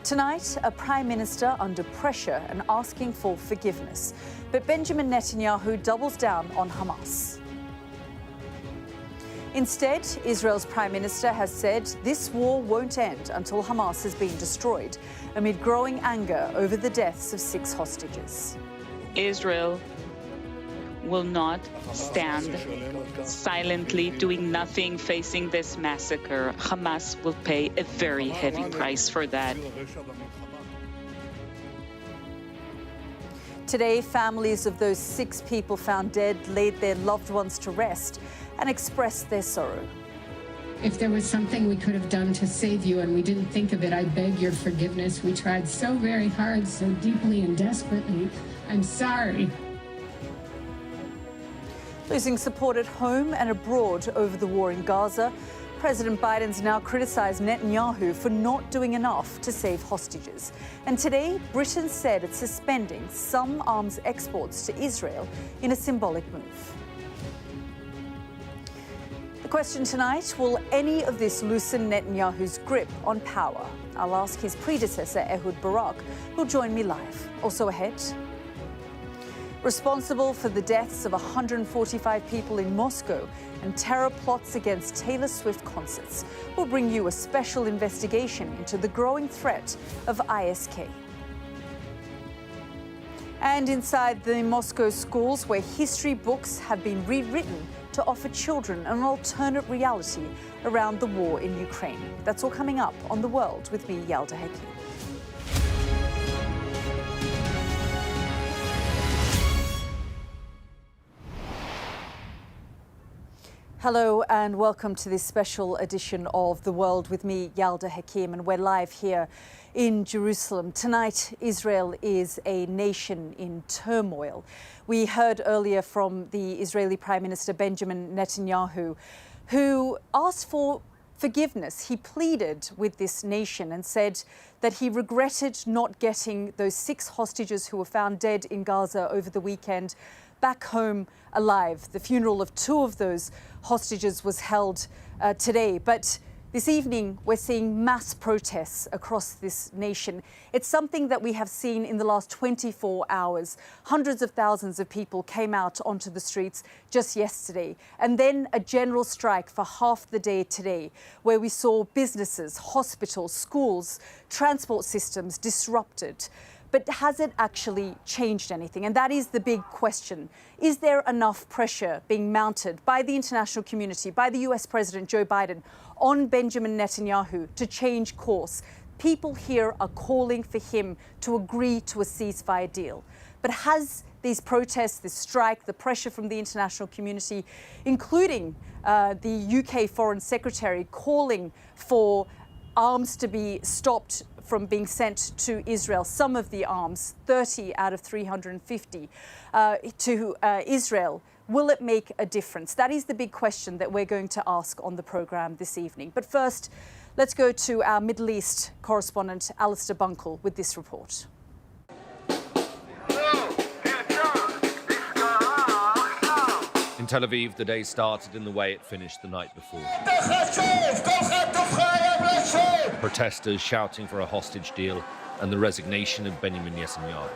Tonight, a prime minister under pressure and asking for forgiveness. But Benjamin Netanyahu doubles down on Hamas. Instead, Israel's prime minister has said this war won't end until Hamas has been destroyed, amid growing anger over the deaths of 6 hostages. Israel will not stand silently doing nothing facing this massacre. Hamas will pay a very heavy price for that. Today, families of those 6 people found dead laid their loved ones to rest and expressed their sorrow. If there was something we could have done to save you and we didn't think of it, I beg your forgiveness. We tried so very hard, so deeply and desperately. I'm sorry. Losing support at home and abroad over the war in Gaza, President Biden's now criticised Netanyahu for not doing enough to save hostages. And today, Britain said it's suspending some arms exports to Israel in a symbolic move. The question tonight, will any of this loosen Netanyahu's grip on power? I'll ask his predecessor, Ehud Barak, who'll join me live. Also ahead, responsible for the deaths of 145 people in Moscow and terror plots against Taylor Swift concerts. We'll bring you a special investigation into the growing threat of ISK. And inside the Moscow schools, where history books have been rewritten to offer children an alternate reality around the war in Ukraine. That's all coming up on The World with me, Yalda Hakim. Hello and welcome to this special edition of The World with me, Yalda Hakim, and we're live here in Jerusalem. Tonight, Israel is a nation in turmoil. We heard earlier from the Israeli Prime Minister Benjamin Netanyahu, who asked for forgiveness. He pleaded with this nation and said that he regretted not getting those 6 hostages who were found dead in Gaza over the weekend back home alive. The funeral of 2 of those hostages was held today. But this evening, we're seeing mass protests across this nation. It's something that we have seen in the last 24 hours. Hundreds of thousands of people came out onto the streets just yesterday. And then a general strike for half the day today, where we saw businesses, hospitals, schools, transport systems disrupted. But has it actually changed anything? And that is the big question. Is there enough pressure being mounted by the international community, by the US President Joe Biden, on Benjamin Netanyahu to change course? People here are calling for him to agree to a ceasefire deal. But has these protests, this strike, the pressure from the international community, including the UK Foreign Secretary calling for arms to be stopped from being sent to Israel, some of the arms, 30 out of 350, to Israel, will it make a difference? That is the big question that we're going to ask on the programme this evening. But first, let's go to our Middle East correspondent, Alistair Bunkle, with this report. In Tel Aviv, the day started in the way it finished the night before. Protesters shouting for a hostage deal and the resignation of Benjamin Netanyahu.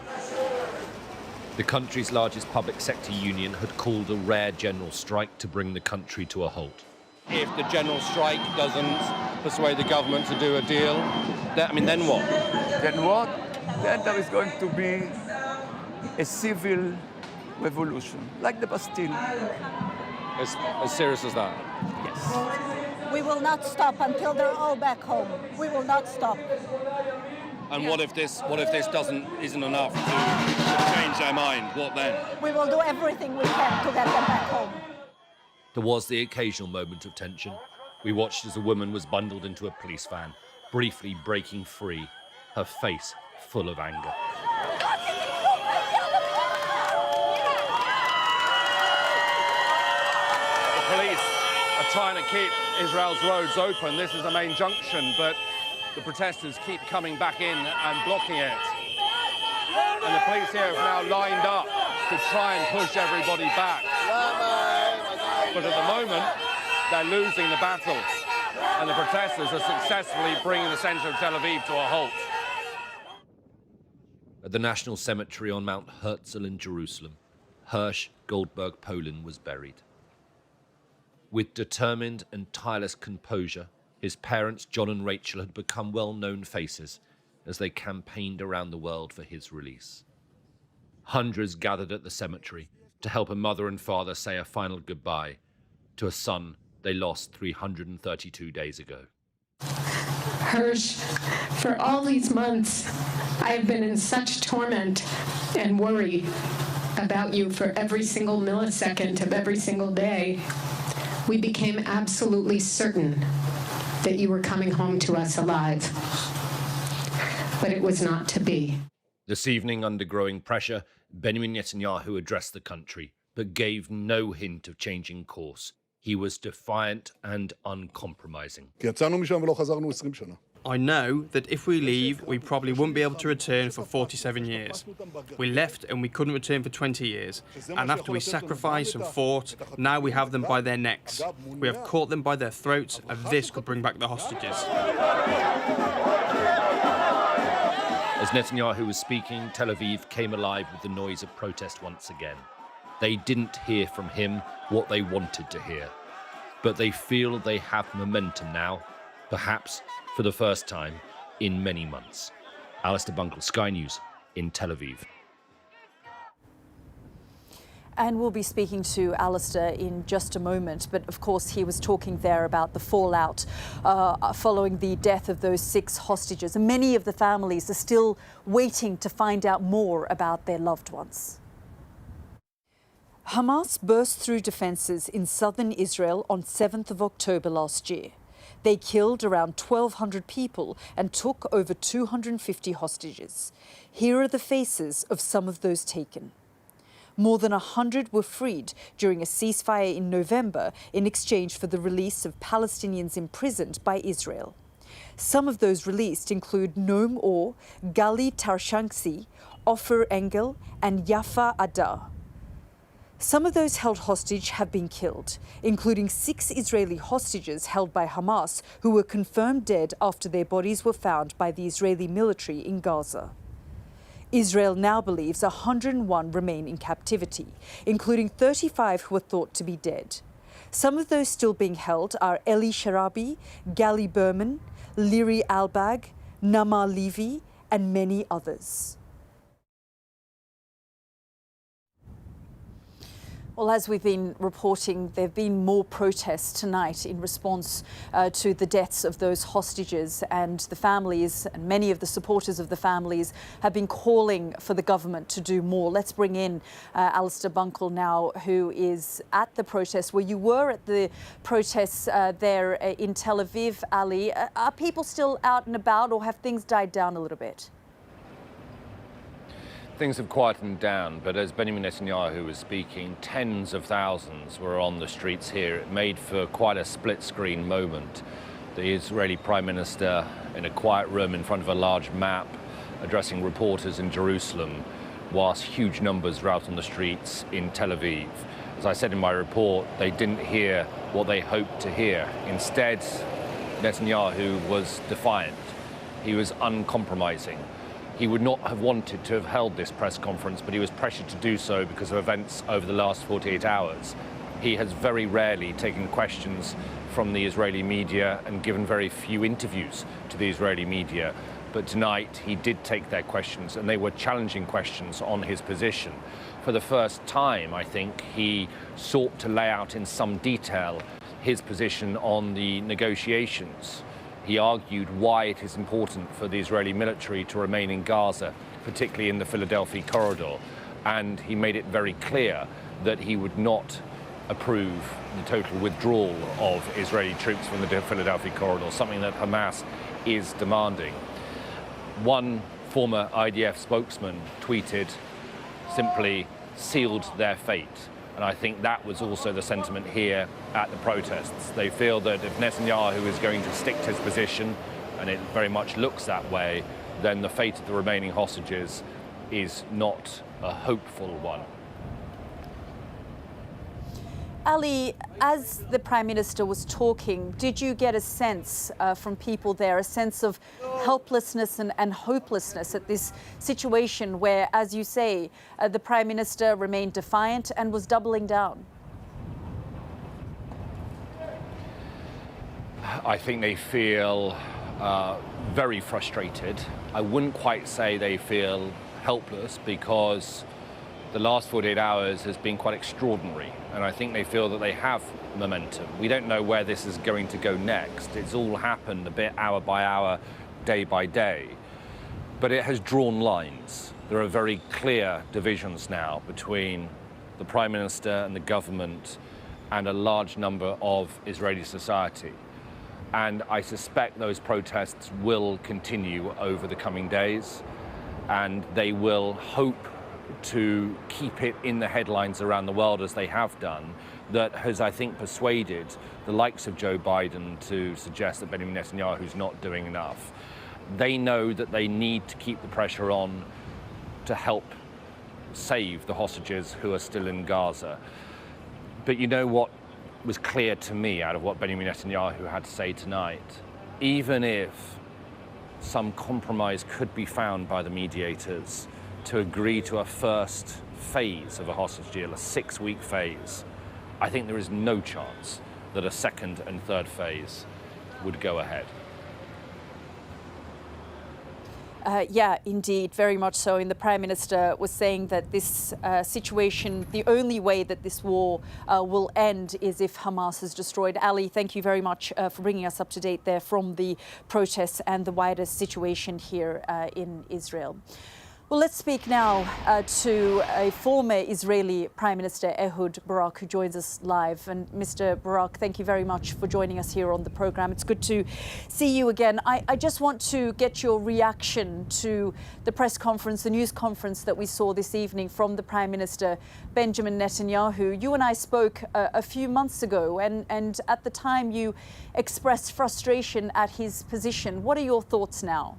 The country's largest public sector union had called a rare general strike to bring the country to a halt. If the general strike doesn't persuade the government to do a deal, then what? Then what? Then there is going to be a civil revolution, like the Bastille. As serious as that? Yes. We will not stop until they're all back home. We will not stop. And what if this isn't enough to change their mind? What then? We will do everything we can to get them back home. There was the occasional moment of tension. We watched as a woman was bundled into a police van, briefly breaking free, her face full of anger. The police are trying to keep Israel's roads open. This is the main junction, but the protesters keep coming back in and blocking it. And the police here have now lined up to try and push everybody back. But at the moment, they're losing the battle. And the protesters are successfully bringing the centre of Tel Aviv to a halt. At the National Cemetery on Mount Herzl in Jerusalem, Hirsch Goldberg Polin was buried. With determined and tireless composure, his parents, John and Rachel, had become well-known faces as they campaigned around the world for his release. Hundreds gathered at the cemetery to help a mother and father say a final goodbye to a son they lost 332 days ago. Hirsch, for all these months, I have been in such torment and worry about you for every single millisecond of every single day. We became absolutely certain that you were coming home to us alive, but it was not to be. This evening, under growing pressure, Benjamin Netanyahu addressed the country, but gave no hint of changing course. He was defiant and uncompromising. I know that if we leave, we probably won't be able to return for 47 years. We left and we couldn't return for 20 years. And after we sacrificed and fought, now we have them by their necks. We have caught them by their throats, and this could bring back the hostages. As Netanyahu was speaking, Tel Aviv came alive with the noise of protest once again. They didn't hear from him what they wanted to hear, but they feel they have momentum now, perhaps for the first time in many months. Alistair Bunkle, Sky News in Tel Aviv. And we'll be speaking to Alistair in just a moment. But of course, he was talking there about the fallout following the death of those 6 hostages. And many of the families are still waiting to find out more about their loved ones. Hamas burst through defences in southern Israel on 7th of October last year. They killed around 1,200 people and took over 250 hostages. Here are the faces of some of those taken. More than 100 were freed during a ceasefire in November in exchange for the release of Palestinians imprisoned by Israel. Some of those released include Noam Or, Gali Tarshanksi, Ofer Engel and Yafa Adar. Some of those held hostage have been killed, including 6 Israeli hostages held by Hamas who were confirmed dead after their bodies were found by the Israeli military in Gaza. Israel now believes 101 remain in captivity, including 35 who are thought to be dead. Some of those still being held are Eli Sharabi, Gali Berman, Liri Albag, Nama Levy, and many others. Well, as we've been reporting, there have been more protests tonight in response to the deaths of those hostages, and the families and many of the supporters of the families have been calling for the government to do more. Let's bring in Alistair Bunkle now, who is at the protests. Well, you were at the protests there in Tel Aviv, Ali. Are people still out and about, or have things died down a little bit? Things have quietened down, but as Benjamin Netanyahu was speaking, tens of thousands were on the streets here. It made for quite a split-screen moment. The Israeli Prime Minister in a quiet room in front of a large map, addressing reporters in Jerusalem, whilst huge numbers were out on the streets in Tel Aviv. As I said in my report, they didn't hear what they hoped to hear. Instead, Netanyahu was defiant. He was uncompromising. He would not have wanted to have held this press conference, but he was pressured to do so because of events over the last 48 hours. He has very rarely taken questions from the Israeli media and given very few interviews to the Israeli media. But tonight he did take their questions, and they were challenging questions on his position. For the first time, I think, he sought to lay out in some detail his position on the negotiations. He argued why it is important for the Israeli military to remain in Gaza, particularly in the Philadelphia corridor. And he made it very clear that he would not approve the total withdrawal of Israeli troops from the Philadelphia corridor, something that Hamas is demanding. One former IDF spokesman tweeted, simply sealed their fate. And I think that was also the sentiment here at the protests. They feel that if Netanyahu is going to stick to his position, and it very much looks that way, then the fate of the remaining hostages is not a hopeful one. Ali, as the Prime Minister was talking, did you get a sense from people there, a sense of helplessness and hopelessness at this situation where, as you say, the Prime Minister remained defiant and was doubling down? I think they feel very frustrated. I wouldn't quite say they feel helpless, because the last 48 hours has been quite extraordinary, and I think they feel that they have momentum. We don't know where this is going to go next. It's all happened a bit hour by hour, day by day, but it has drawn lines. There are very clear divisions now between the Prime Minister and the government and a large number of Israeli society. And I suspect those protests will continue over the coming days, and they will hope to keep it in the headlines around the world, as they have done. That has, I think, persuaded the likes of Joe Biden to suggest that Benjamin Netanyahu is not doing enough. They know that they need to keep the pressure on to help save the hostages who are still in Gaza. But you know what was clear to me out of what Benjamin Netanyahu had to say tonight? Even if some compromise could be found by the mediators to agree to a first phase of a hostage deal, a 6-week phase, I think there is no chance that a second and third phase would go ahead. Yeah, indeed, very much so. And the Prime Minister was saying that this situation, the only way that this war will end is if Hamas is destroyed. Ali, thank you very much for bringing us up to date there from the protests and the wider situation here in Israel. Well, let's speak now to a former Israeli Prime Minister, Ehud Barak, who joins us live. And Mr. Barak, thank you very much for joining us here on the programme. It's good to see you again. I just want to get your reaction to the press conference, the news conference that we saw this evening from the Prime Minister, Benjamin Netanyahu. You and I spoke a few months ago, and at the time you expressed frustration at his position. What are your thoughts now?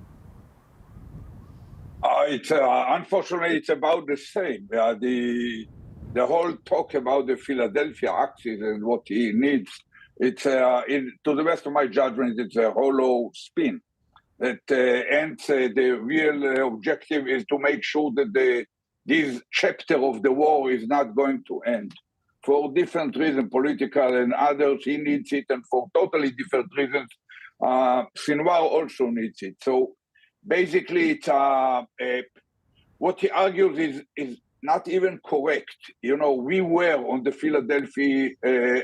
Unfortunately, it's about the same. The whole talk about the Philadelphia Axis and what he needs, it's to the best of my judgment, it's a hollow spin. That the real objective is to make sure that this chapter of the war is not going to end. For different reasons, political and others, he needs it, and for totally different reasons, Sinwar also needs it. So basically, it's what he argues is not even correct. You know, we were on the Philadelphia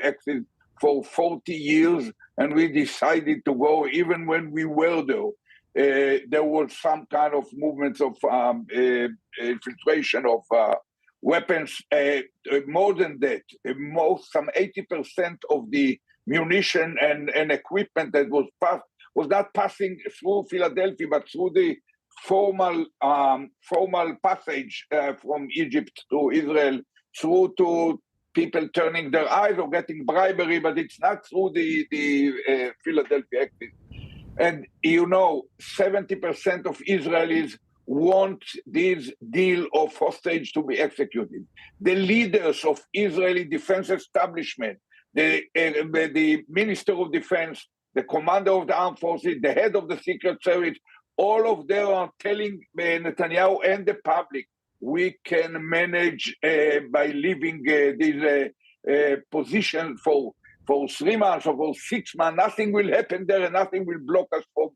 axis for 40 years, and we decided to go even when we were there. There was some kind of movements of infiltration of weapons. More than that, some 80% of the munition and equipment that was not passing through Philadelphia, but through the formal passage from Egypt to Israel, through to people turning their eyes or getting bribery, but it's not through the Philadelphia Axis. And you know, 70% of Israelis want this deal of hostage to be executed. The leaders of Israeli defense establishment, the Minister of Defense, the commander of the armed forces, the head of the Secret Service, all of them are telling Netanyahu and the public, we can manage by leaving this position for 3 months or for 6 months. Nothing will happen there and nothing will block us from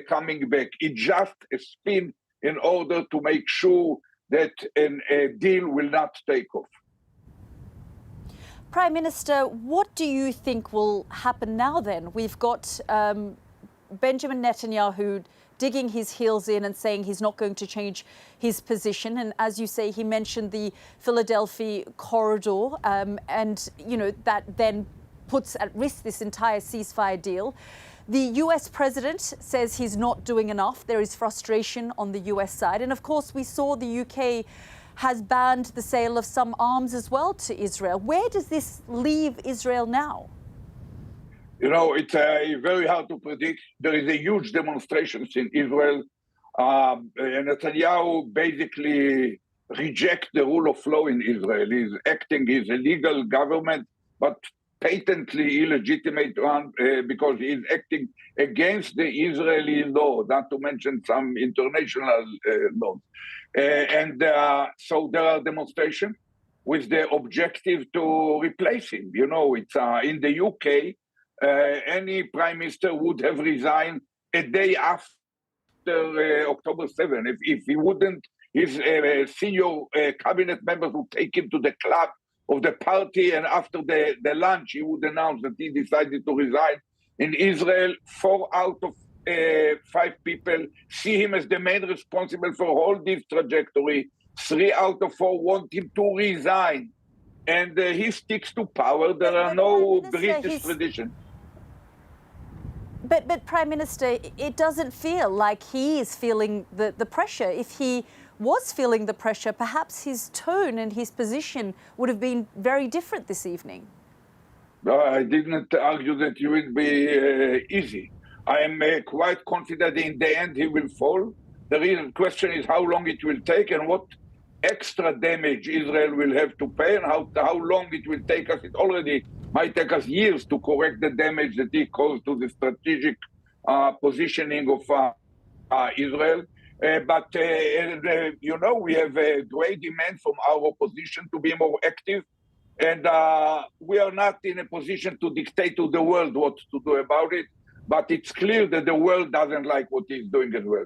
coming back. It's just a spin in order to make sure that a deal will not take off. Prime Minister, what do you think will happen now then? We've got Benjamin Netanyahu digging his heels in and saying he's not going to change his position. And as you say, he mentioned the Philadelphia corridor, and you know that then puts at risk this entire ceasefire deal. The US president says he's not doing enough. There is frustration on the US side. And of course, we saw the UK has banned the sale of some arms as well to Israel. Where does this leave Israel now? You know, it's very hard to predict. There is a huge demonstrations in Israel. Netanyahu basically rejects the rule of law in Israel. He's acting, he's a legal government, but patently illegitimate one because he is acting against the Israeli law, not to mention some international laws. So there are demonstrations with the objective to replace him. You know, it's in the UK, any prime minister would have resigned a day after October 7. If he wouldn't, his senior cabinet members would take him to the club of the party, and after the lunch, he would announce that he decided to resign. In Israel, 4 out of 5 people see him as the main responsible for all this trajectory. 3 out of 4 want him to resign. And he sticks to power. There are no British tradition. But Prime Minister, it doesn't feel like he is feeling the pressure. If he was feeling the pressure, perhaps his tone and his position would have been very different this evening. I didn't argue that it will be easy. I am quite confident in the end he will fall. The real question is how long it will take and what extra damage Israel will have to pay and how long it will take us. It already might take us years to correct the damage that he caused to the strategic positioning of Israel. But you know, we have a great demand from our opposition to be more active. And we are not in a position to dictate to the world what to do about it. But it's clear that the world doesn't like what he's doing as well.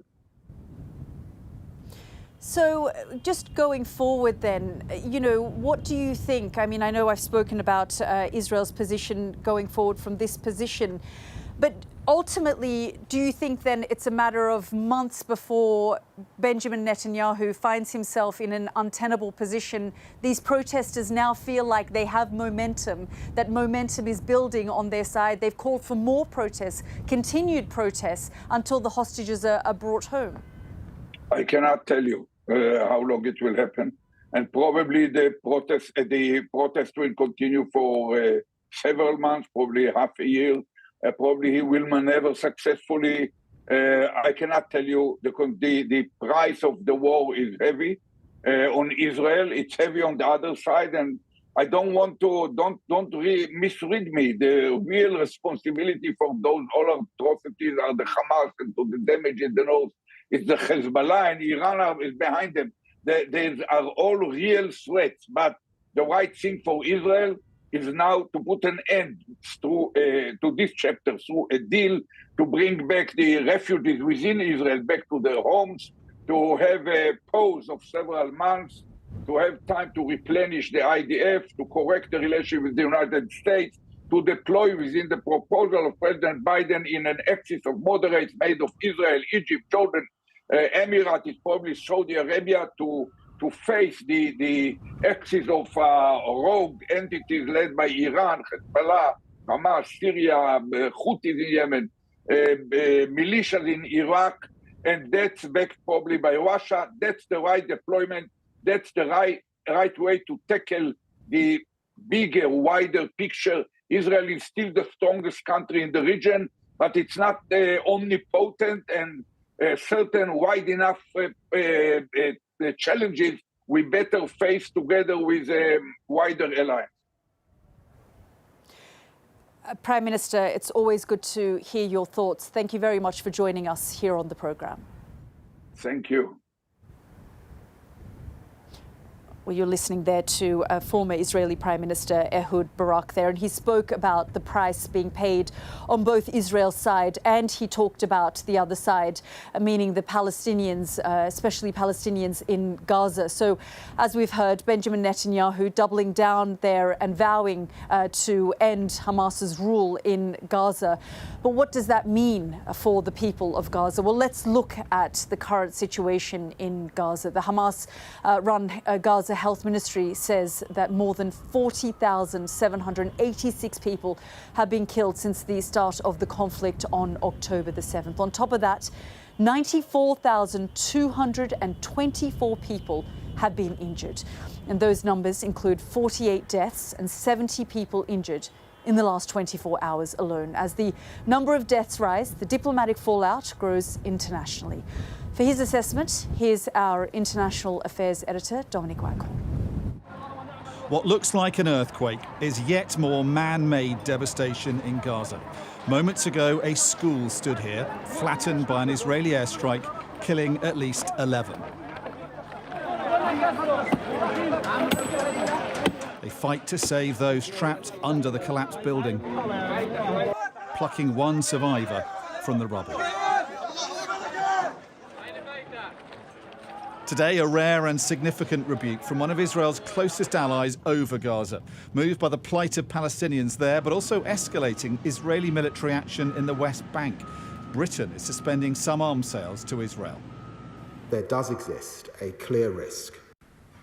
So just going forward then, you know, what do you think? I mean, I know I've spoken about Israel's position going forward from this position, but ultimately, do you think then it's a matter of months before Benjamin Netanyahu finds himself in an untenable position? These protesters now feel like they have momentum, that momentum is building on their side. They've called for more protests, continued protests, until the hostages are brought home. I cannot tell you how long it will happen. And probably the protest will continue for several months, probably half a year. Probably he will maneuver successfully. I cannot tell you the price of the war is heavy on Israel. It's heavy on the other side, and I don't want to misread me. The real responsibility for those all atrocities are the Hamas, and to the damage in the north is the Hezbollah, and Iran is behind them. These are all real threats. But the right thing for Israel is now to put an end to this chapter through a deal to bring back the refugees within Israel back to their homes, to have a pause of several months, to have time to replenish the IDF, to correct the relationship with the United States, to deploy within the proposal of President Biden in an axis of moderates made of Israel, Egypt, Jordan, Emirates, probably Saudi Arabia, to face the axis of rogue entities led by Iran, Hezbollah, Hamas, Syria, Houthis in Yemen, militias in Iraq, and that's backed probably by Russia. That's the right deployment. That's the right way to tackle the bigger, wider picture. Israel is still the strongest country in the region, but it's not omnipotent, and certain wide enough challenges we better face together with a wider alliance. Prime Minister, it's always good to hear your thoughts. Thank you very much for joining us here on the programme. Thank you. Well, you're listening there to former Israeli Prime Minister Ehud Barak there, and he spoke about the price being paid on both Israel's side, and he talked about the other side, meaning the Palestinians, especially Palestinians in Gaza. So, as we've heard, Benjamin Netanyahu doubling down there and vowing to end Hamas's rule in Gaza. But what does that mean for the people of Gaza? Well, let's look at the current situation in Gaza. The Hamas-run Gaza Health Ministry says that more than 40,786 people have been killed since the start of the conflict on October the 7th. On top of that, 94,224 people have been injured. And those numbers include 48 deaths and 70 people injured in the last 24 hours alone. As the number of deaths rise, the diplomatic fallout grows internationally. For his assessment, here's our International Affairs Editor, Dominic Weichel. What looks like an earthquake is yet more man-made devastation in Gaza. Moments ago, a school stood here, flattened by an Israeli airstrike, killing at least 11. They fight to save those trapped under the collapsed building, plucking one survivor from the rubble. Today, a rare and significant rebuke from one of Israel's closest allies over Gaza, moved by the plight of Palestinians there, but also escalating Israeli military action in the West Bank. Britain is suspending some arms sales to Israel. There does exist a clear risk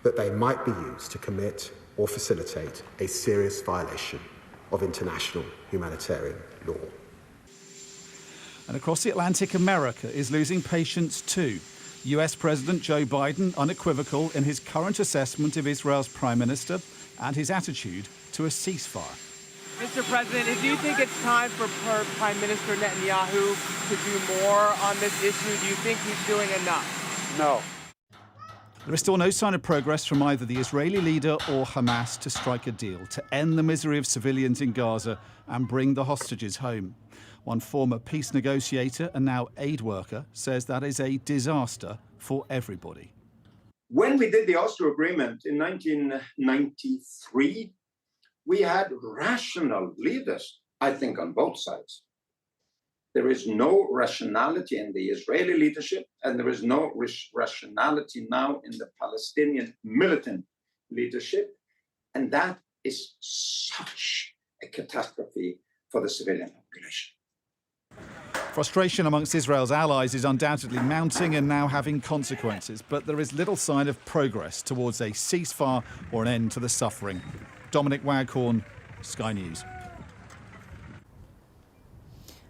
that they might be used to commit or facilitate a serious violation of international humanitarian law. And across the Atlantic, America is losing patience too. US President Joe Biden unequivocal in his current assessment of Israel's Prime Minister and his attitude to a ceasefire. Mr. President, do you think it's time for Prime Minister Netanyahu to do more on this issue? Do you think he's doing enough? No. There is still no sign of progress from either the Israeli leader or Hamas to strike a deal to end the misery of civilians in Gaza and bring the hostages home. One former peace negotiator and now aid worker says that is a disaster for everybody. When we did the Oslo Agreement in 1993, we had rational leaders, I think, on both sides. There is no rationality in the Israeli leadership, and there is no rationality now in the Palestinian militant leadership. And that is such a catastrophe for the civilian population. Frustration amongst Israel's allies is undoubtedly mounting and now having consequences, but there is little sign of progress towards a ceasefire or an end to the suffering. Dominic Waghorn, Sky News.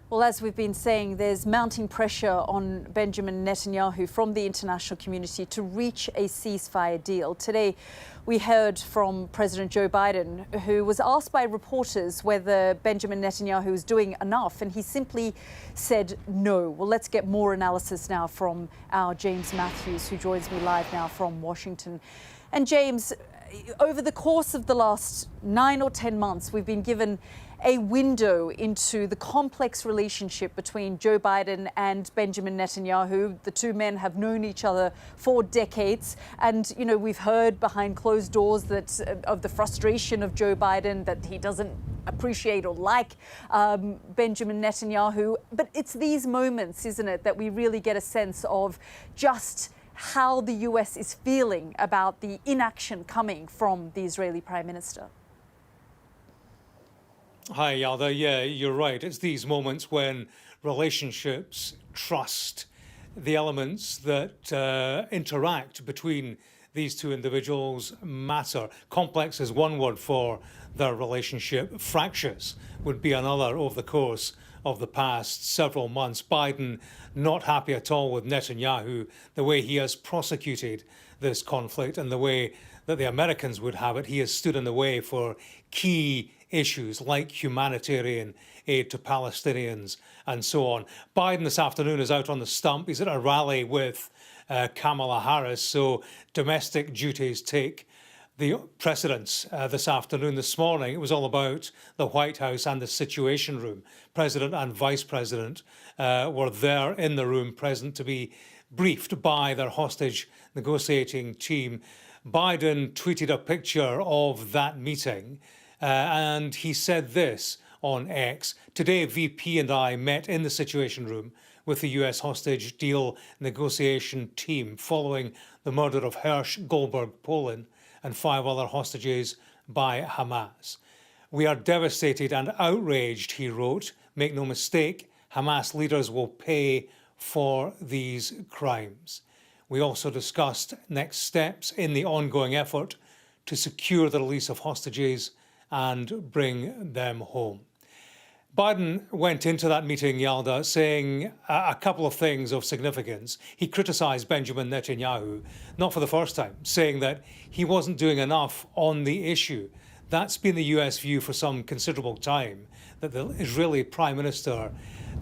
Well, as we've been saying, there's mounting pressure on Benjamin Netanyahu from the international community to reach a ceasefire deal. Today, we heard from President Joe Biden, who was asked by reporters whether Benjamin Netanyahu is doing enough, and he simply said no. Well, let's get more analysis now from our James Matthews, who joins me live now from Washington. And James, over the course of the last 9 or 10 months, we've been given a window into the complex relationship between Joe Biden and Benjamin Netanyahu. The two men have known each other for decades. And, you know, we've heard behind closed doors that of the frustration of Joe Biden, that he doesn't appreciate or like Benjamin Netanyahu. But it's these moments, isn't it, that we really get a sense of just how the US is feeling about the inaction coming from the Israeli Prime Minister. Hi, Yalda. Yeah, you're right. It's these moments when relationships, trust, the elements that interact between these two individuals matter. Complex is one word for their relationship. Fractious would be another over the course of the past several months. Biden not happy at all with Netanyahu, the way he has prosecuted this conflict and the way that the Americans would have it. He has stood in the way for key issues like humanitarian aid to Palestinians and so on. Biden this afternoon is out on the stump. He's at a rally with Kamala Harris, so domestic duties take the precedence this afternoon. This morning, it was all about the White House and the Situation Room. President and Vice President were there in the room, present to be briefed by their hostage negotiating team. Biden tweeted a picture of that meeting, and he said this on X. Today, VP and I met in the Situation Room with the US hostage deal negotiation team following the murder of Hersh Goldberg-Polin and 5 other hostages by Hamas. We are devastated and outraged, he wrote. Make no mistake, Hamas leaders will pay for these crimes. We also discussed next steps in the ongoing effort to secure the release of hostages and bring them home. Biden went into that meeting, Yalda, saying a couple of things of significance. He criticised Benjamin Netanyahu, not for the first time, saying that he wasn't doing enough on the issue. That's been the US view for some considerable time, that the Israeli Prime Minister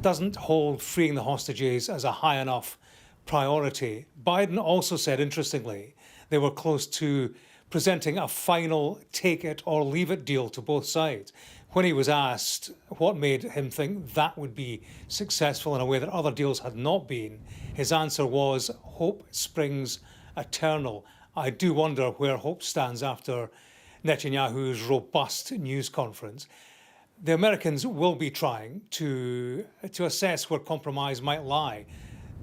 doesn't hold freeing the hostages as a high enough priority. Biden also said, interestingly, they were close to presenting a final take-it-or-leave-it deal to both sides. When he was asked what made him think that would be successful in a way that other deals had not been, his answer was, hope springs eternal. I do wonder where hope stands after Netanyahu's robust news conference. The Americans will be trying to assess where compromise might lie.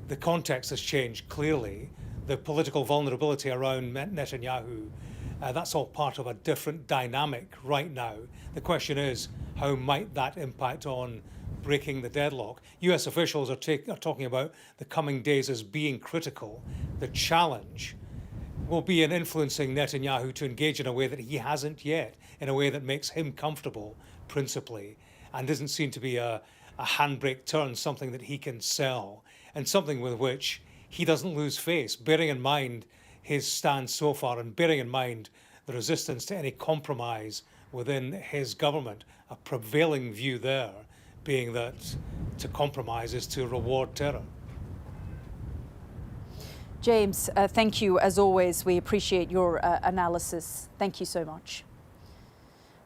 The context has changed clearly. The political vulnerability around Netanyahu, that's all part of a different dynamic right now. The question is, how might that impact on breaking the deadlock? US officials are talking about the coming days as being critical. The challenge will be in influencing Netanyahu to engage in a way that he hasn't yet, in a way that makes him comfortable, principally, and doesn't seem to be a handbrake turn, something that he can sell, and something with which he doesn't lose face, bearing in mind his stance so far and bearing in mind the resistance to any compromise within his government, a prevailing view there being that to compromise is to reward terror. James, thank you as always. We appreciate your analysis. Thank you so much.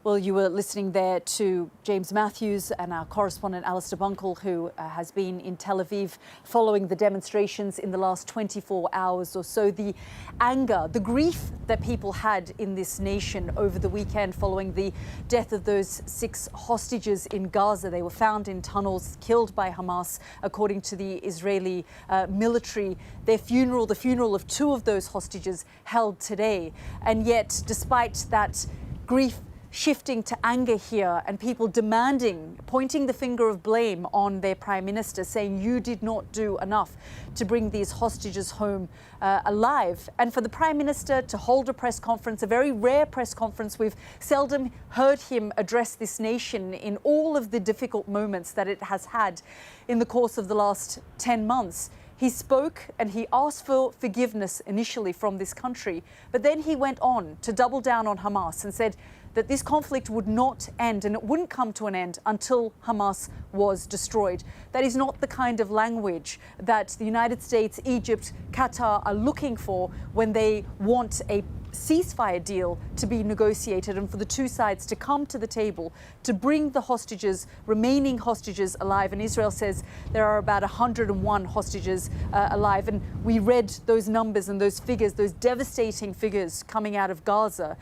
Well, you were listening there to James Matthews and our correspondent Alistair Bunkle, who has been in Tel Aviv following the demonstrations in the last 24 hours or so. The anger, the grief that people had in this nation over the weekend following the death of those 6 hostages in Gaza. They were found in tunnels, killed by Hamas, according to the Israeli military. Their funeral, the funeral of 2 of those hostages, held today. And yet, despite that grief shifting to anger here and people demanding, pointing the finger of blame on their prime minister, saying you did not do enough to bring these hostages home alive. And for the prime minister to hold a press conference, a very rare press conference, we've seldom heard him address this nation in all of the difficult moments that it has had in the course of the last 10 months. He spoke and he asked for forgiveness initially from this country, but then he went on to double down on Hamas and said that this conflict would not end and it wouldn't come to an end until Hamas was destroyed. That is not the kind of language that the United States, Egypt, Qatar are looking for when they want a ceasefire deal to be negotiated and for the 2 sides to come to the table to bring the hostages, remaining hostages, alive. And Israel says there are about 101 hostages alive. And we read those numbers and those figures, those devastating figures coming out of Gaza,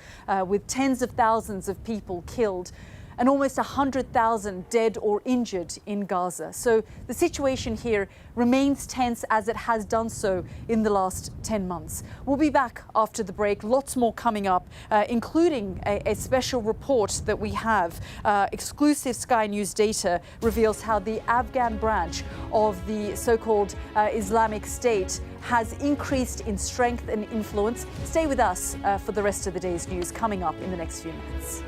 with tens of thousands of people killed and almost 100,000 dead or injured in Gaza. So the situation here remains tense as it has done so in the last 10 months. We'll be back after the break. Lots more coming up, including a special report that we have. Exclusive Sky News data reveals how the Afghan branch of the so-called Islamic State has increased in strength and influence. Stay with us for the rest of the day's news coming up in the next few minutes.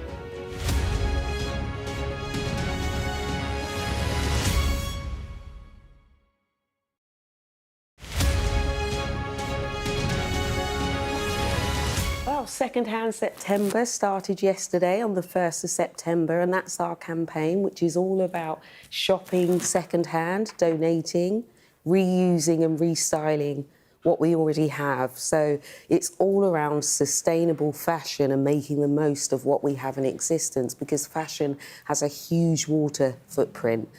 Well, Second-Hand September started yesterday on the 1st of September, and that's our campaign, which is all about shopping second-hand, donating, reusing and restyling what we already have. So it's all around sustainable fashion and making the most of what we have in existence, because fashion has a huge water footprint.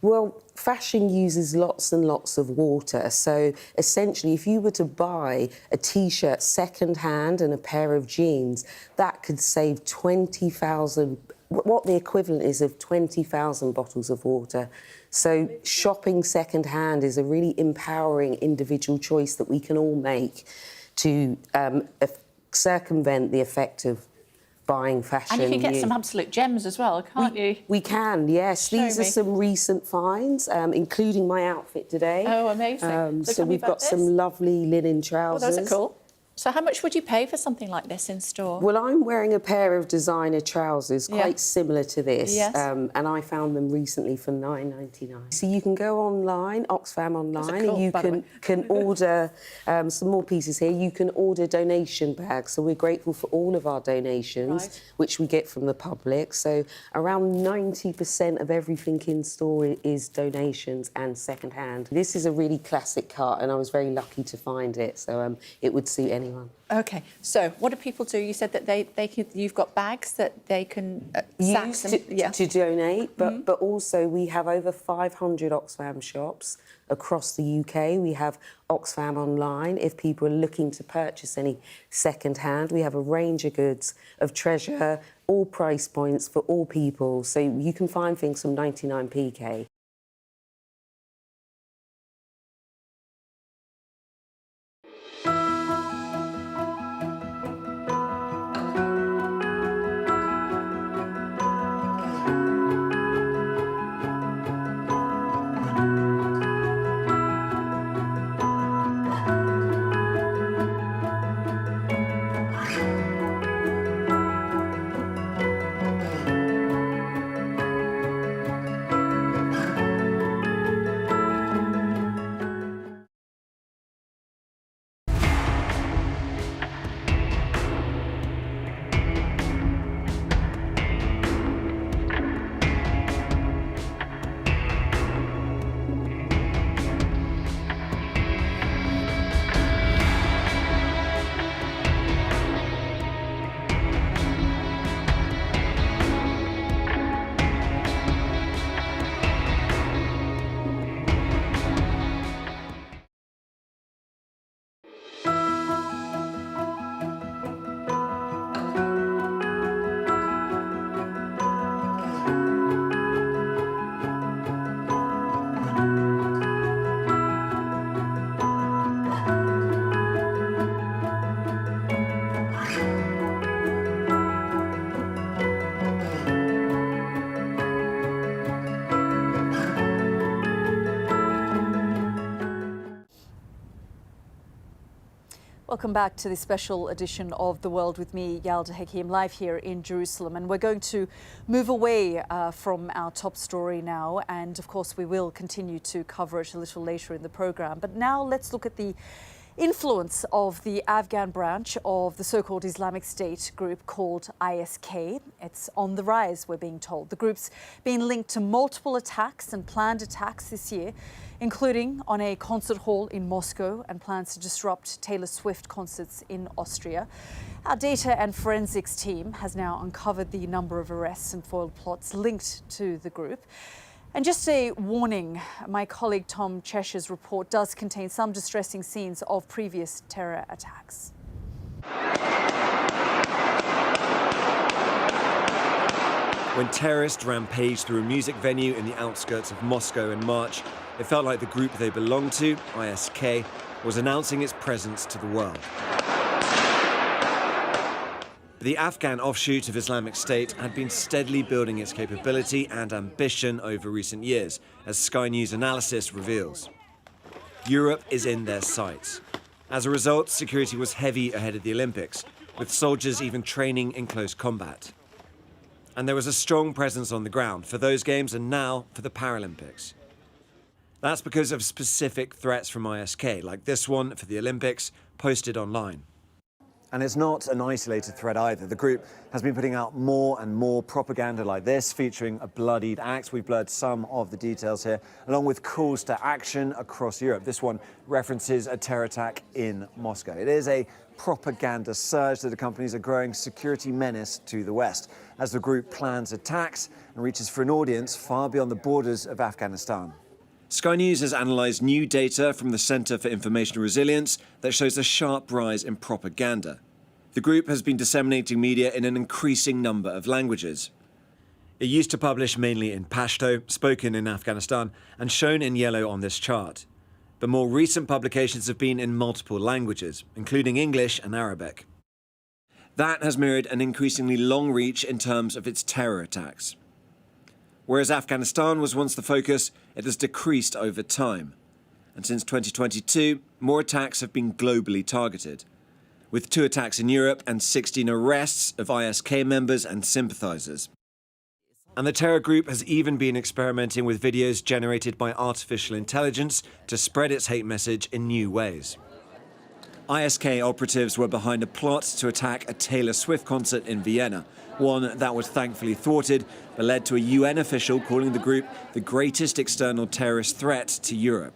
Well, fashion uses lots and lots of water. So essentially, if you were to buy a T-shirt second-hand and a pair of jeans, that could save 20,000, what the equivalent is of 20,000 bottles of water. So shopping second-hand is a really empowering individual choice that we can all make to circumvent the effect of buying fashion. And you can get some absolute gems as well, can't you? We can, yes. These are some recent finds, including my outfit today. Oh, amazing. So we've got some lovely linen trousers. Oh, those are cool. So how much would you pay for something like this in store? Well, I'm wearing a pair of designer trousers quite similar to this, and I found them recently for $9.99. So you can go online, Oxfam online, and you can order some more pieces here. You can order donation bags. So we're grateful for all of our donations, which we get from the public. So around 90% of everything in store is donations and second-hand. This is a really classic cut, and I was very lucky to find it, so it would suit anyone. anyone. Okay, so what do people do? You said that you've got bags that they can use to donate, but also we have over 500 Oxfam shops across the UK. We have Oxfam online if people are looking to purchase any second-hand. We have a range of goods of treasure, all price points for all people, so you can find things from 99pk. Welcome back to this special edition of The World with me, Yalda Hakim, live here in Jerusalem. And we're going to move away from our top story now. And of course, we will continue to cover it a little later in the program. But now let's look at the influence of the Afghan branch of the so-called Islamic State group called ISK. It's on the rise, we're being told. The group's been linked to multiple attacks and planned attacks this year, including on a concert hall in Moscow and plans to disrupt Taylor Swift concerts in Austria. Our data and forensics team has now uncovered the number of arrests and foiled plots linked to the group. And just a warning, my colleague Tom Cheshire's report does contain some distressing scenes of previous terror attacks. When terrorists rampaged through a music venue in the outskirts of Moscow in March, it felt like the group they belonged to, ISK, was announcing its presence to the world. The Afghan offshoot of Islamic State had been steadily building its capability and ambition over recent years, as Sky News analysis reveals. Europe is in their sights. As a result, security was heavy ahead of the Olympics, with soldiers even training in close combat. And there was a strong presence on the ground for those games and now for the Paralympics. That's because of specific threats from ISK, like this one for the Olympics, posted online. And it's not an isolated threat either. The group has been putting out more and more propaganda like this, featuring a bloodied axe. We've blurred some of the details here, along with calls to action across Europe. This one references a terror attack in Moscow. It is a propaganda surge that accompanies a growing security menace to the West, as the group plans attacks and reaches for an audience far beyond the borders of Afghanistan. Sky News has analysed new data from the Centre for Information Resilience that shows a sharp rise in propaganda. The group has been disseminating media in an increasing number of languages. It used to publish mainly in Pashto, spoken in Afghanistan, and shown in yellow on this chart. But more recent publications have been in multiple languages, including English and Arabic. That has mirrored an increasingly long reach in terms of its terror attacks. Whereas Afghanistan was once the focus, it has decreased over time. And since 2022, more attacks have been globally targeted, with 2 attacks in Europe and 16 arrests of ISK members and sympathizers. And the terror group has even been experimenting with videos generated by artificial intelligence to spread its hate message in new ways. ISK operatives were behind a plot to attack a Taylor Swift concert in Vienna, one that was thankfully thwarted, but led to a UN official calling the group the greatest external terrorist threat to Europe.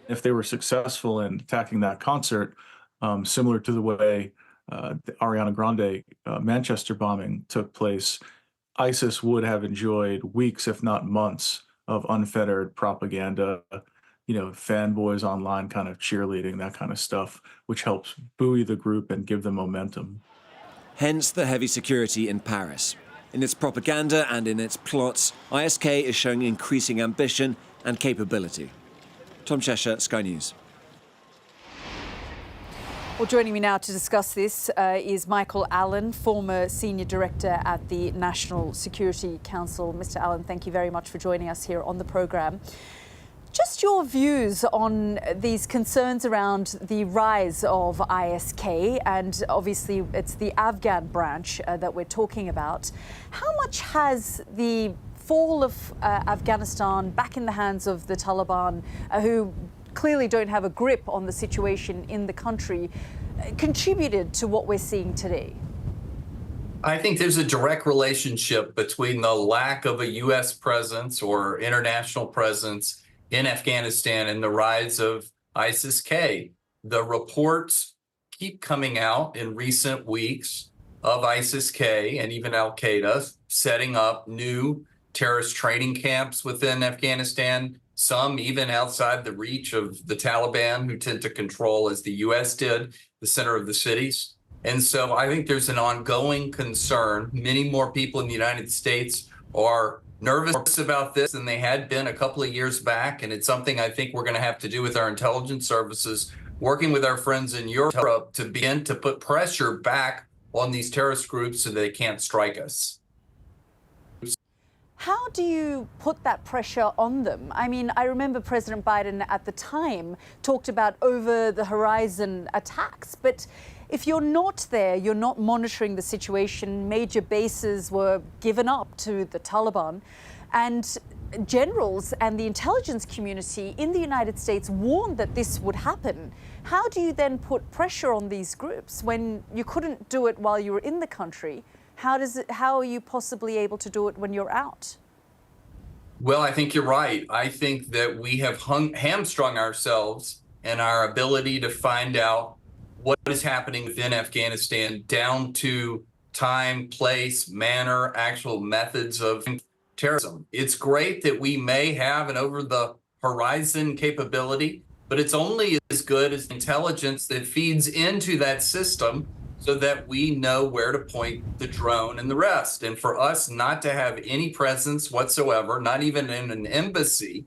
If they were successful in attacking that concert, similar to the way the Ariana Grande Manchester bombing took place, ISIS would have enjoyed weeks, if not months, of unfettered propaganda, fanboys online kind of cheerleading, that kind of stuff, which helps buoy the group and give them momentum. Hence the heavy security in Paris. In its propaganda and in its plots, ISK is showing increasing ambition and capability. Tom Cheshire, Sky News. Well, joining me now to discuss this is Michael Allen, former Senior Director at the National Security Council. Mr. Allen, thank you very much for joining us here on the programme. Just your views on these concerns around the rise of ISK, and obviously it's the Afghan branch that we're talking about. How much has the fall of Afghanistan back in the hands of the Taliban, who clearly don't have a grip on the situation in the country, contributed to what we're seeing today? I think there's a direct relationship between the lack of a U.S. presence or international presence in Afghanistan and the rise of ISIS-K. The reports keep coming out in recent weeks of ISIS-K and even al-Qaeda setting up new terrorist training camps within Afghanistan, some even outside the reach of the Taliban, who tend to control, as the U.S. did, the center of the cities. And so I think there's an ongoing concern. Many more people in the United States are nervous about this than they had been a couple of years back. And it's something I think we're going to have to do with our intelligence services, working with our friends in Europe to begin to put pressure back on these terrorist groups so they can't strike us. How do you put that pressure on them? I mean, I remember President Biden at the time talked about over-the-horizon attacks, but if you're not there, you're not monitoring the situation, major bases were given up to the Taliban, and generals and the intelligence community in the United States warned that this would happen. How do you then put pressure on these groups when you couldn't do it while you were in the country? How are you possibly able to do it when you're out? Well, I think you're right. I think that we have hamstrung ourselves and our ability to find out what is happening within Afghanistan down to time, place, manner, actual methods of terrorism. It's great that we may have an over-the-horizon capability, but it's only as good as the intelligence that feeds into that system so that we know where to point the drone and the rest. And for us not to have any presence whatsoever, not even in an embassy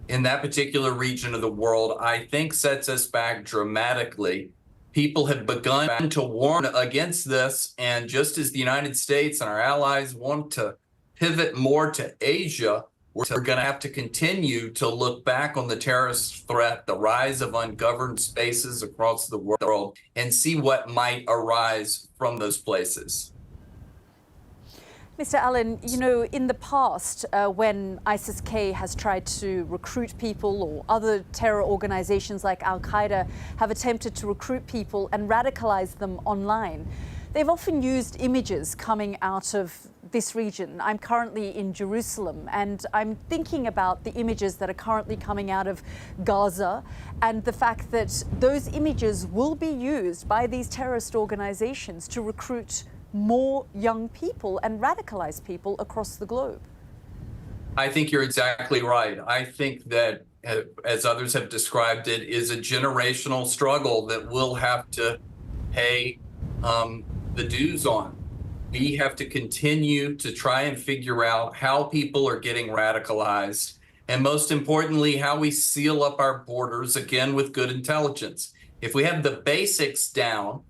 in that particular region of the world, I think sets us back dramatically. People have begun to warn against this, and just as the United States and our allies want to pivot more to Asia, we're going to have to continue to look back on the terrorist threat, the rise of ungoverned spaces across the world, and see what might arise from those places. Mr. Allen, you know, in the past, when ISIS-K has tried to recruit people, or other terror organizations like al-Qaeda have attempted to recruit people and radicalize them online, they've often used images coming out of this region. I'm currently in Jerusalem, and I'm thinking about the images that are currently coming out of Gaza, and the fact that those images will be used by these terrorist organizations to recruit more young people and radicalize people across the globe. I think you're exactly right. I think that, as others have described it, is a generational struggle that we'll have to pay the dues on. We have to continue to try and figure out how people are getting radicalized, and most importantly, how we seal up our borders, again, with good intelligence. If we have the basics down,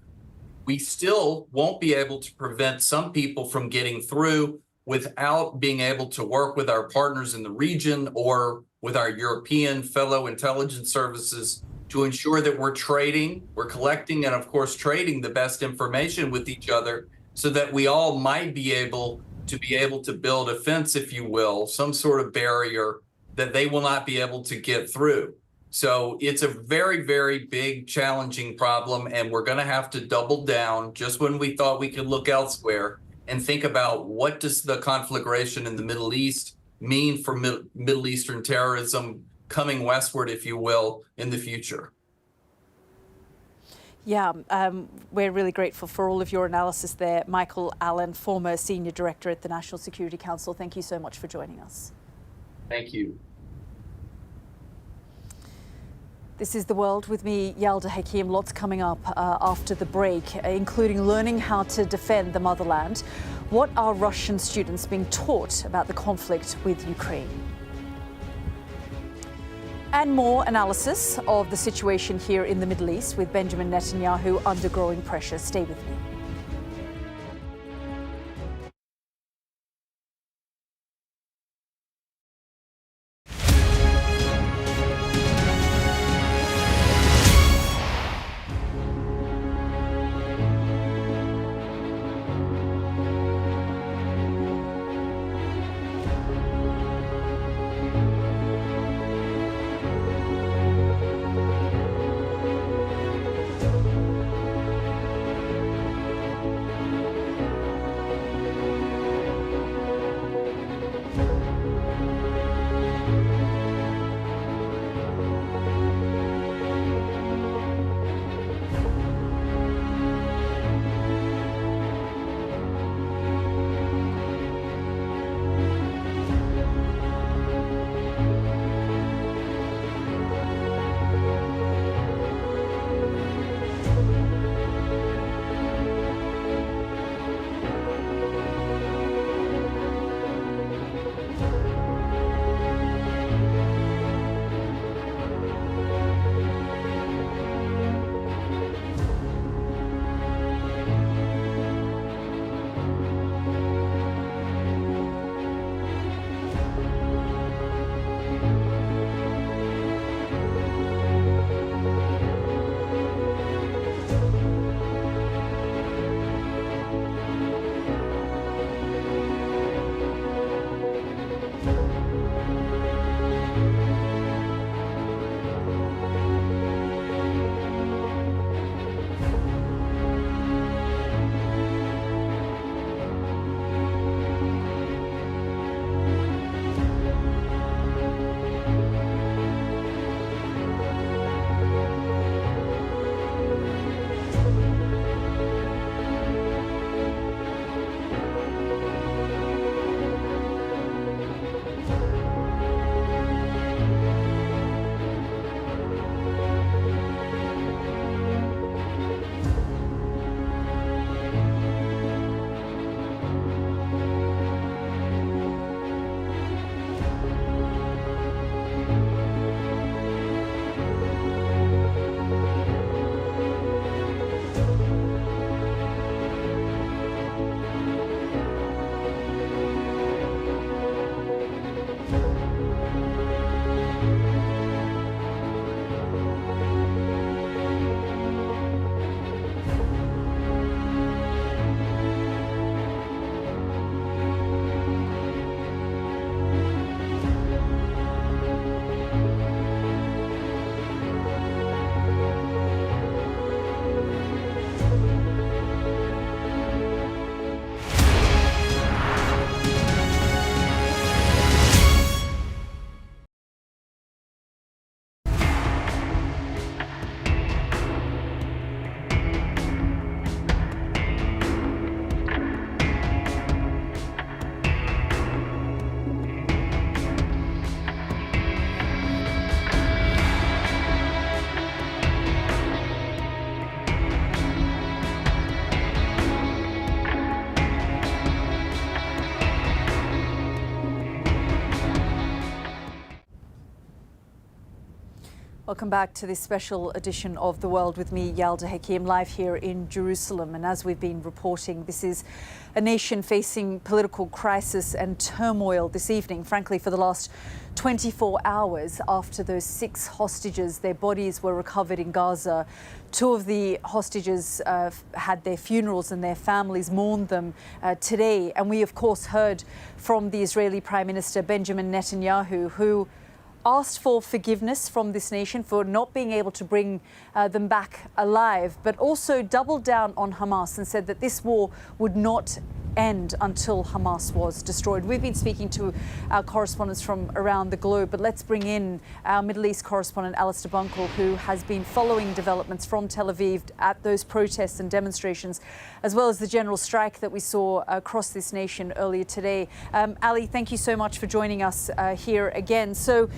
we still won't be able to prevent some people from getting through without being able to work with our partners in the region or with our European fellow intelligence services to ensure that we're collecting, and of course trading the best information with each other, so that we all might be able to build a fence, if you will, some sort of barrier that they will not be able to get through. So it's a very, very big, challenging problem, and we're going to have to double down just when we thought we could look elsewhere and think about what does the conflagration in the Middle East mean for Middle Eastern terrorism coming westward, if you will, in the future. Yeah, we're really grateful for all of your analysis there. Michael Allen, former Senior Director at the National Security Council, thank you so much for joining us. Thank you. This is The World with me, Yalda Hakim. Lots coming up after the break, including learning how to defend the motherland. What are Russian students being taught about the conflict with Ukraine? And more analysis of the situation here in the Middle East with Benjamin Netanyahu under growing pressure. Stay with me. Welcome back to this special edition of The World with me, Yalda Hakim, live here in Jerusalem. And as we've been reporting, this is a nation facing political crisis and turmoil this evening, frankly, for the last 24 hours after those 6 hostages, their bodies were recovered in Gaza. 2 of the hostages had their funerals and their families mourned them today. And we, of course, heard from the Israeli Prime Minister Benjamin Netanyahu, who asked for forgiveness from this nation for not being able to bring them back alive, but also doubled down on Hamas and said that this war would not end until Hamas was destroyed. We've been speaking to our correspondents from around the globe, but let's bring in our Middle East correspondent, Alistair Bunkle, who has been following developments from Tel Aviv at those protests and demonstrations, as well as the general strike that we saw across this nation earlier today. Ali, thank you so much for joining us here again. So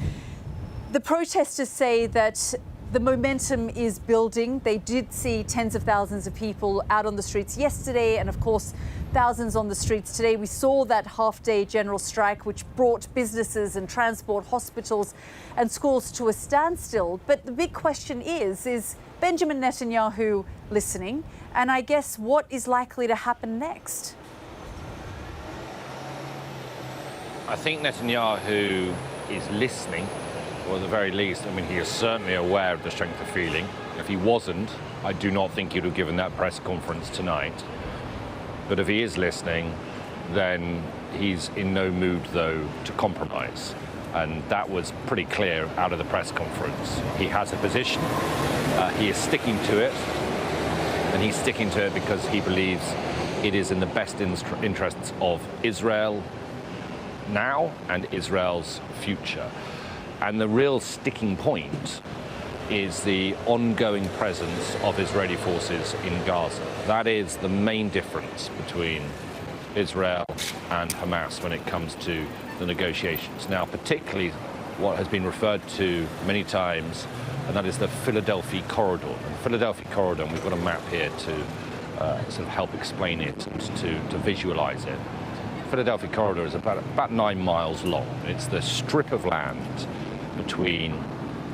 the protesters say that the momentum is building. They did see tens of thousands of people out on the streets yesterday, and of course, thousands on the streets today. We saw that half-day general strike, which brought businesses and transport, hospitals and schools to a standstill. But the big question is Benjamin Netanyahu listening? And I guess what is likely to happen next? I think Netanyahu is listening. Or at the very least, I mean, he is certainly aware of the strength of feeling. If he wasn't, I do not think he would have given that press conference tonight. But if he is listening, then he's in no mood, though, to compromise. And that was pretty clear out of the press conference. He has a position, he is sticking to it, and he's sticking to it because he believes it is in the best interests of Israel now and Israel's future. And the real sticking point is the ongoing presence of Israeli forces in Gaza. That is the main difference between Israel and Hamas when it comes to the negotiations. Now, particularly what has been referred to many times, and that is the Philadelphia corridor. And the Philadelphia corridor, and we've got a map here to sort of help explain it and to visualize it. The Philadelphia corridor is about 9 miles long. It's the strip of land between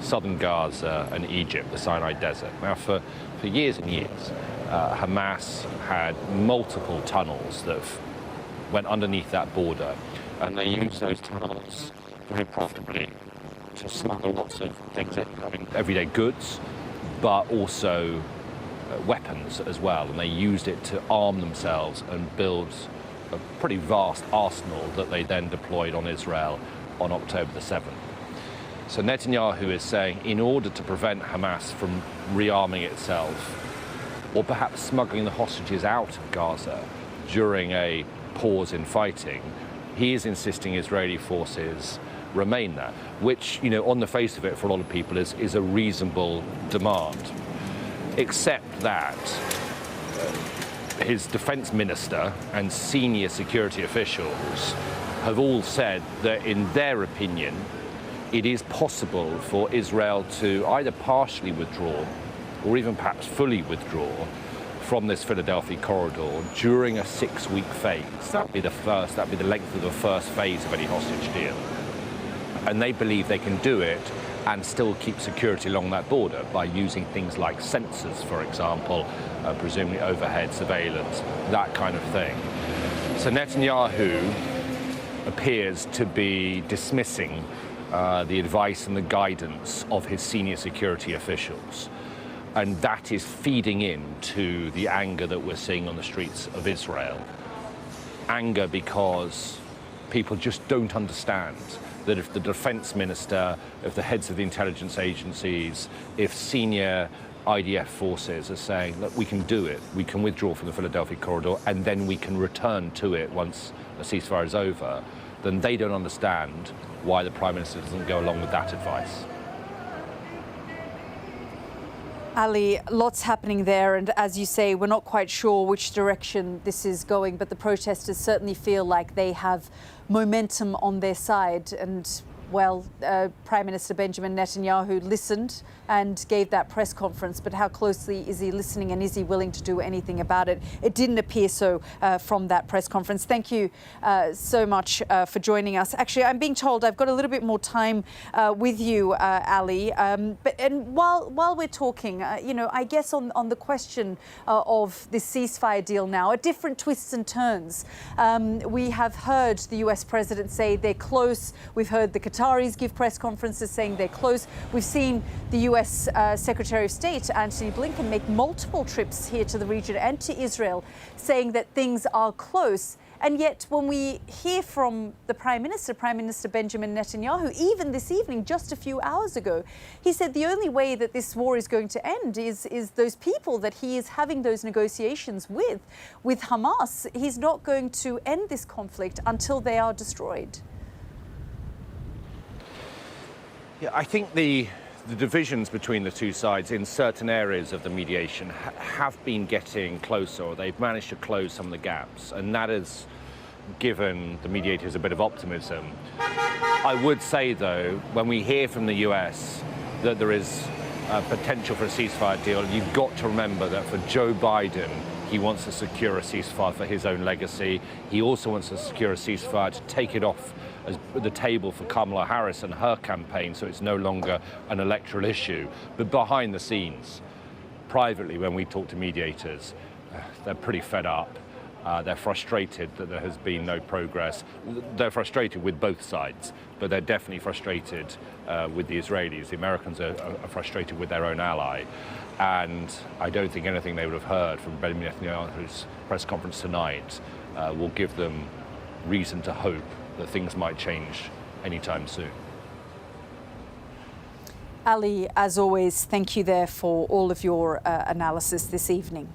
southern Gaza and Egypt, the Sinai Desert. Now, for years and years, Hamas had multiple tunnels that went underneath that border, and they used those tunnels very profitably to smuggle lots of things in, I mean, everyday goods, but also weapons as well. And they used it to arm themselves and build a pretty vast arsenal that they then deployed on Israel on October the 7th. So Netanyahu is saying, in order to prevent Hamas from rearming itself, or perhaps smuggling the hostages out of Gaza during a pause in fighting, he is insisting Israeli forces remain there, which, you know, on the face of it, for a lot of people, is a reasonable demand. Except that his defense minister and senior security officials have all said that, in their opinion, it is possible for Israel to either partially withdraw or even perhaps fully withdraw from this Philadelphia corridor during a 6-week phase. That'd be the length of the first phase of any hostage deal. And they believe they can do it and still keep security along that border by using things like sensors, for example, presumably overhead surveillance, that kind of thing. So Netanyahu appears to be dismissing the advice and the guidance of his senior security officials. And that is feeding into the anger that we're seeing on the streets of Israel. Anger because people just don't understand that if the defense minister, if the heads of the intelligence agencies, if senior IDF forces are saying, look, we can do it, we can withdraw from the Philadelphia corridor, and then we can return to it once a ceasefire is over, then they don't understand why the Prime Minister doesn't go along with that advice. Ali, lots happening there, and as you say, we're not quite sure which direction this is going, but the protesters certainly feel like they have momentum on their side. And, well, Prime Minister Benjamin Netanyahu listened and gave that press conference, but how closely is he listening, and is he willing to do anything about it? It didn't appear so from that press conference. Thank you so much for joining us. Actually, I'm being told I've got a little bit more time with you, Ali. And while we're talking, I guess on the question of this ceasefire deal now, at different twists and turns, we have heard the US president say they're close. We've heard the Qataris give press conferences saying they're close. We've seen the US Secretary of State, Antony Blinken, make multiple trips here to the region and to Israel, saying that things are close. And yet when we hear from the Prime Minister Benjamin Netanyahu, even this evening, just a few hours ago, he said the only way that this war is going to end is those people that he is having those negotiations with Hamas. He's not going to end this conflict until they are destroyed. Yeah, I think the divisions between the two sides in certain areas of the mediation have been getting closer, or they've managed to close some of the gaps, and that has given the mediators a bit of optimism. I would say, though, when we hear from the US that there is potential for a ceasefire deal, you've got to remember that for Joe Biden, he wants to secure a ceasefire for his own legacy. He also wants to secure a ceasefire to take it off as the table for Kamala Harris and her campaign, so it's no longer an electoral issue. But behind the scenes, privately, when we talk to mediators, they're pretty fed up. They're frustrated that there has been no progress. They're frustrated with both sides, but they're definitely frustrated with the Israelis. The Americans are frustrated with their own ally. And I don't think anything they would have heard from Benjamin Netanyahu's press conference tonight will give them reason to hope that things might change anytime soon. Ali, as always, thank you there for all of your analysis this evening.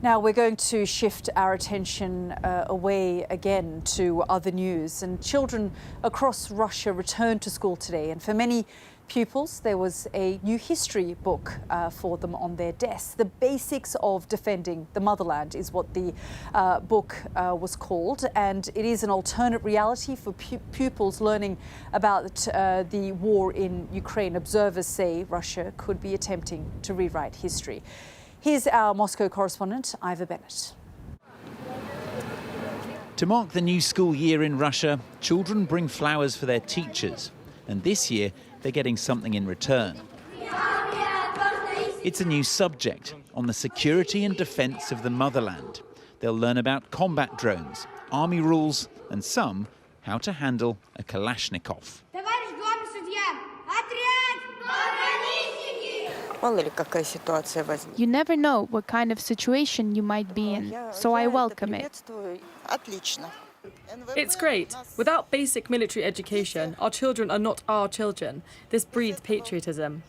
Now we're going to shift our attention away again to other news. And children across Russia returned to school today, and for many pupils there was a new history book for them on their desks. The Basics of Defending the Motherland is what the book was called, and it is an alternate reality for pupils learning about the war in Ukraine. Observers say Russia could be attempting to rewrite history. Here's our Moscow correspondent, Ivor Bennett. To mark the new school year in Russia, children bring flowers for their teachers, and this year they're getting something in return. It's a new subject on the security and defence of the motherland. They'll learn about combat drones, army rules, and some how to handle a Kalashnikov. You never know what kind of situation you might be in, so I welcome it. It's great. Without basic military education, our children are not our children. This breeds patriotism.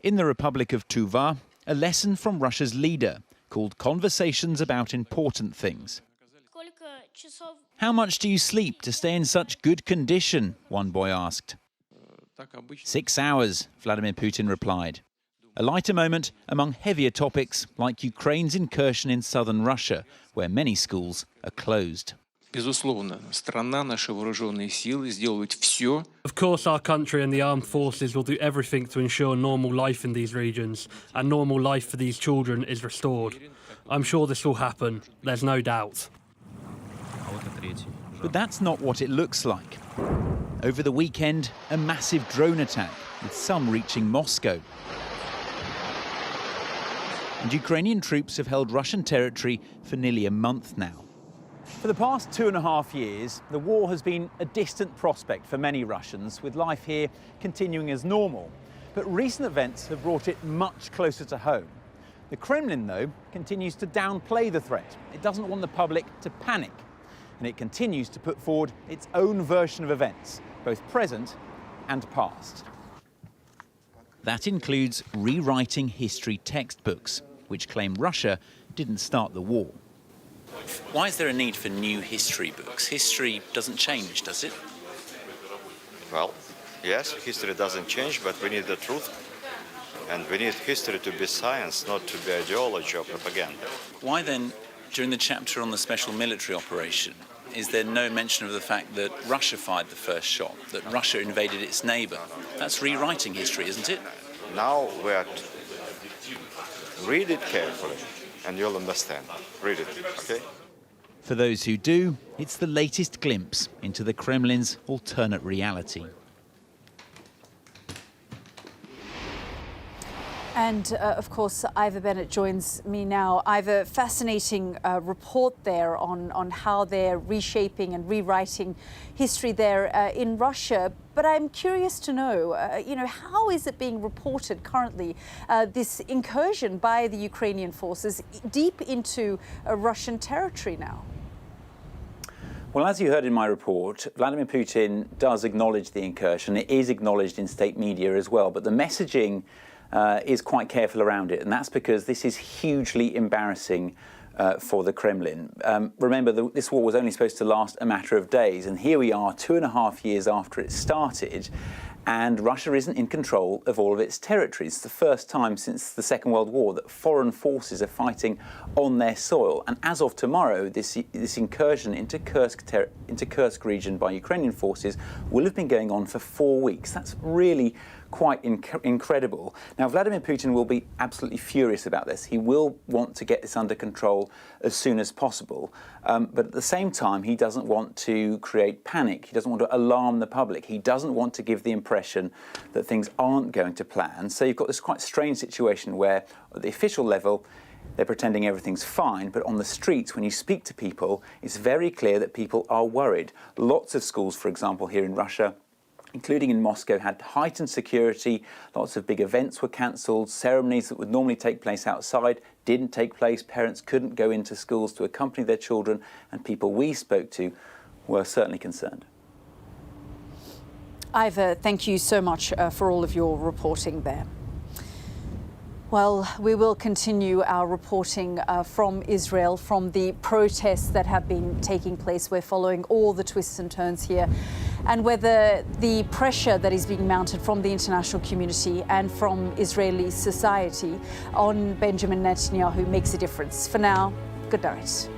In the Republic of Tuva, a lesson from Russia's leader called Conversations About Important Things. How much do you sleep to stay in such good condition? One boy asked. 6 hours, Vladimir Putin replied. A lighter moment among heavier topics like Ukraine's incursion in southern Russia, where many schools are closed. Of course, our country and the armed forces will do everything to ensure normal life in these regions, and normal life for these children is restored. I'm sure this will happen, there's no doubt. But that's not what it looks like. Over the weekend, a massive drone attack, with some reaching Moscow. And Ukrainian troops have held Russian territory for nearly a month now. For the past 2.5 years, the war has been a distant prospect for many Russians, with life here continuing as normal. But recent events have brought it much closer to home. The Kremlin, though, continues to downplay the threat. It doesn't want the public to panic. And it continues to put forward its own version of events, both present and past. That includes rewriting history textbooks, which claim Russia didn't start the war. Why is there a need for new history books? History doesn't change, does it? Well, yes, history doesn't change, but we need the truth. And we need history to be science, not to be ideology or propaganda. Why then, during the chapter on the special military operation, is there no mention of the fact that Russia fired the first shot, that Russia invaded its neighbour? That's rewriting history, isn't it? Now read it carefully and you'll understand. Read it, okay? For those who do, it's the latest glimpse into the Kremlin's alternate reality. And of course, Ivor Bennett joins me now. Ivor, fascinating report there on how they're reshaping and rewriting history there in Russia. But I'm curious to know, how is it being reported currently, this incursion by the Ukrainian forces deep into Russian territory now? Well, as you heard in my report, Vladimir Putin does acknowledge the incursion. It is acknowledged in state media as well, but the messaging is quite careful around it, and that's because this is hugely embarrassing for the Kremlin. Remember, this war was only supposed to last a matter of days, and here we are 2.5 years after it started, and Russia isn't in control of all of its territories. It's the first time since the Second World War that foreign forces are fighting on their soil. And as of tomorrow, this incursion into Kursk region by Ukrainian forces will have been going on for 4 weeks. That's really quite incredible. Now, Vladimir Putin will be absolutely furious about this. He will want to get this under control as soon as possible. But at the same time, he doesn't want to create panic. He doesn't want to alarm the public. He doesn't want to give the impression that things aren't going to plan. So you've got this quite strange situation where at the official level, they're pretending everything's fine, but on the streets, when you speak to people, it's very clear that people are worried. Lots of schools, for example, here in Russia, including in Moscow, had heightened security. Lots of big events were cancelled. Ceremonies that would normally take place outside didn't take place. Parents couldn't go into schools to accompany their children, and people we spoke to were certainly concerned. Ivor, thank you so much for all of your reporting there. Well, we will continue our reporting from Israel, from the protests that have been taking place. We're following all the twists and turns here, and whether the pressure that is being mounted from the international community and from Israeli society on Benjamin Netanyahu makes a difference. For now, good night.